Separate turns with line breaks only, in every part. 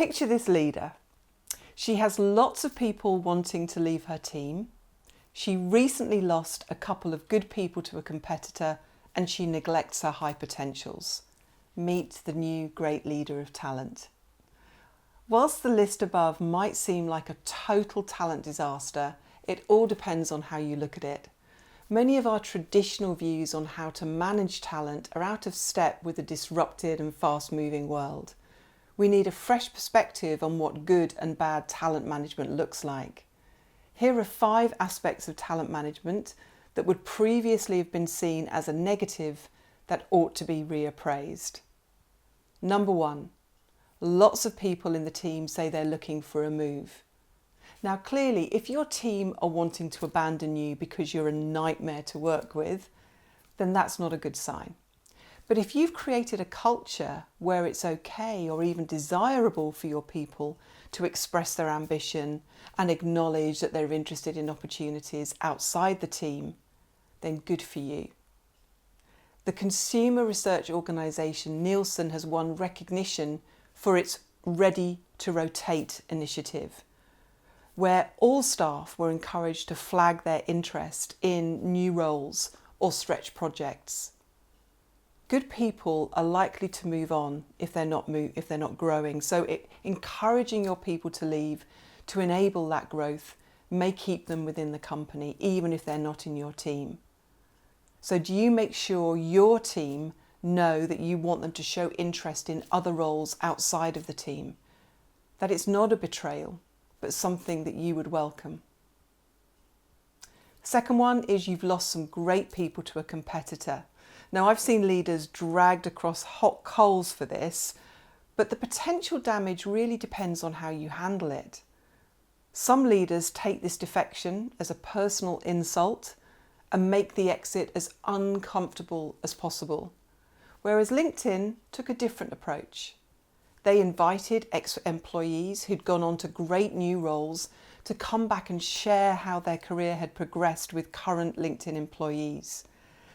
Picture this leader. She has lots of people wanting to leave her team. She recently lost a couple of good people to a competitor and she neglects her high potentials. Meet the new great leader of talent. Whilst the list above might seem like a total talent disaster, it all depends on how you look at it. Many of our traditional views on how to manage talent are out of step with a disrupted and fast-moving world. We need a fresh perspective on what good and bad talent management looks like. Here are 5 aspects of talent management that would previously have been seen as a negative that ought to be reappraised. Number 1. Lots of people in the team say they're looking for a move. Now clearly, if your team are wanting to abandon you because you're a nightmare to work with, then that's not a good sign. But if you've created a culture where it's okay or even desirable for your people to express their ambition and acknowledge that they're interested in opportunities outside the team, then good for you. The consumer research organisation Nielsen has won recognition for its Ready to Rotate initiative, where all staff were encouraged to flag their interest in new roles or stretch projects. Good people are likely to move on if they're not growing, so encouraging your people to leave to enable that growth may keep them within the company, even if they're not in your team. So do you make sure your team know that you want them to show interest in other roles outside of the team, that it's not a betrayal, but something that you would welcome. Second one is you've lost some great people to a competitor. Now I've seen leaders dragged across hot coals for this, but the potential damage really depends on how you handle it. Some leaders take this defection as a personal insult and make the exit as uncomfortable as possible. Whereas LinkedIn took a different approach. They invited ex-employees who'd gone on to great new roles to come back and share how their career had progressed with current LinkedIn employees.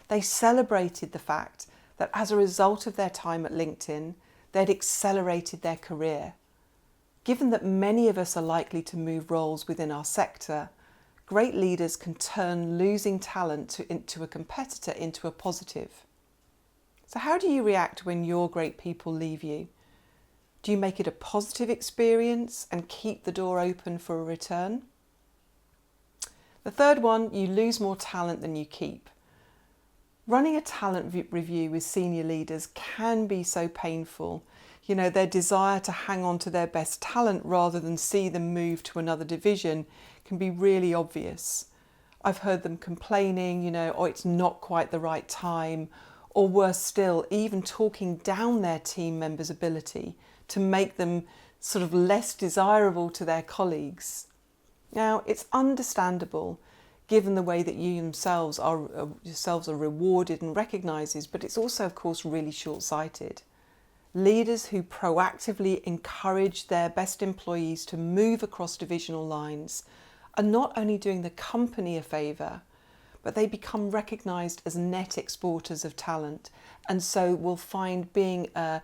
They celebrated the fact that as a result of their time at LinkedIn, they'd accelerated their career. Given that many of us are likely to move roles within our sector, great leaders can turn losing talent into a competitor into a positive. So how do you react when your great people leave you? Do you make it a positive experience and keep the door open for a return? The third one, you lose more talent than you keep. Running a talent review with senior leaders can be so painful. You know, their desire to hang on to their best talent rather than see them move to another division can be really obvious. I've heard them complaining, oh, it's not quite the right time, or worse still, even talking down their team members' ability to make them sort of less desirable to their colleagues. Now, it's understandable given the way that you yourselves are rewarded and recognised, but it's also, of course, really short-sighted. Leaders who proactively encourage their best employees to move across divisional lines are not only doing the company a favour, but they become recognised as net exporters of talent, and so will find being a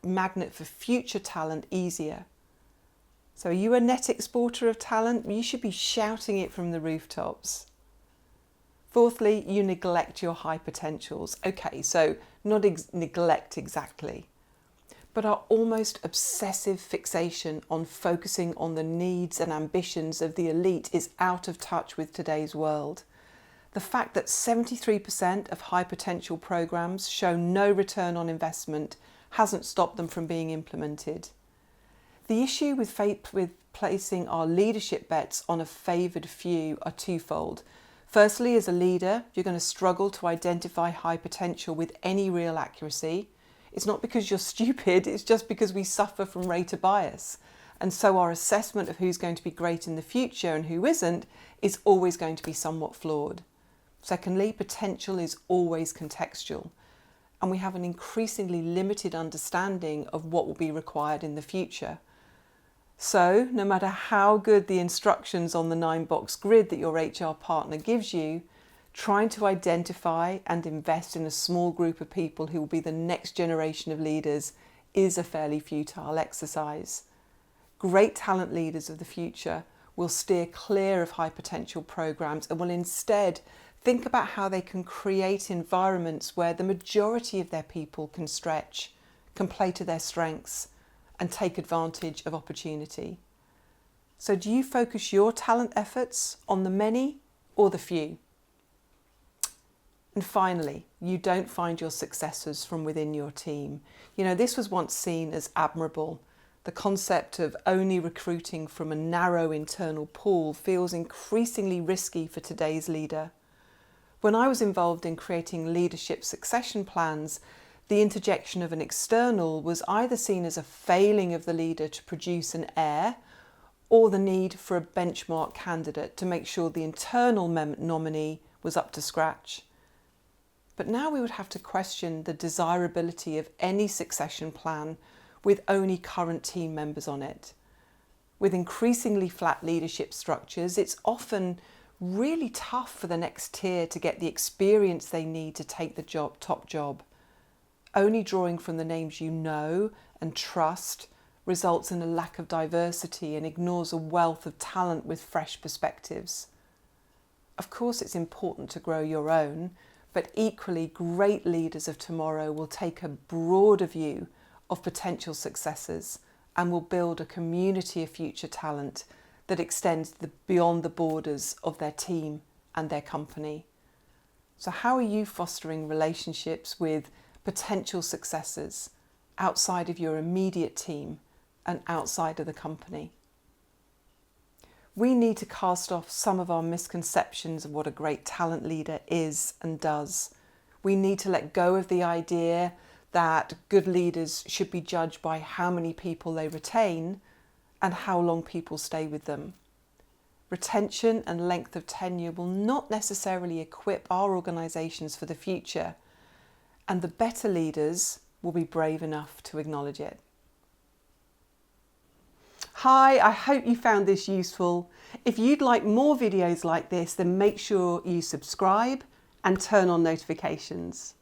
magnet for future talent easier. So are you a net exporter of talent? You should be shouting it from the rooftops. Fourthly, you neglect your high potentials. Okay, so not neglect exactly, but our almost obsessive fixation on focusing on the needs and ambitions of the elite is out of touch with today's world. The fact that 73% of high potential programs show no return on investment hasn't stopped them from being implemented. The issue with placing our leadership bets on a favoured few are twofold. Firstly, as a leader, you're going to struggle to identify high potential with any real accuracy. It's not because you're stupid, it's just because we suffer from rater bias. And so our assessment of who's going to be great in the future and who isn't is always going to be somewhat flawed. Secondly, potential is always contextual, and we have an increasingly limited understanding of what will be required in the future. So, no matter how good the instructions on the 9-box grid that your HR partner gives you, trying to identify and invest in a small group of people who will be the next generation of leaders is a fairly futile exercise. Great talent leaders of the future will steer clear of high potential programs and will instead think about how they can create environments where the majority of their people can stretch, can play to their strengths, and take advantage of opportunity. So do you focus your talent efforts on the many or the few? And finally, you don't find your successors from within your team. This was once seen as admirable. The concept of only recruiting from a narrow internal pool feels increasingly risky for today's leader. When I was involved in creating leadership succession plans, the interjection of an external was either seen as a failing of the leader to produce an heir, or the need for a benchmark candidate to make sure the internal nominee was up to scratch. But now we would have to question the desirability of any succession plan with only current team members on it. With increasingly flat leadership structures, it's often really tough for the next tier to get the experience they need to take the top job. Only drawing from the names you know and trust results in a lack of diversity and ignores a wealth of talent with fresh perspectives. Of course, it's important to grow your own, but equally great leaders of tomorrow will take a broader view of potential successors and will build a community of future talent that extends beyond the borders of their team and their company. So how are you fostering relationships with potential successors outside of your immediate team and outside of the company? We need to cast off some of our misconceptions of what a great talent leader is and does. We need to let go of the idea that good leaders should be judged by how many people they retain and how long people stay with them. Retention and length of tenure will not necessarily equip our organisations for the future, and the better leaders will be brave enough to acknowledge it. Hi, I hope you found this useful. If you'd like more videos like this, then make sure you subscribe and turn on notifications.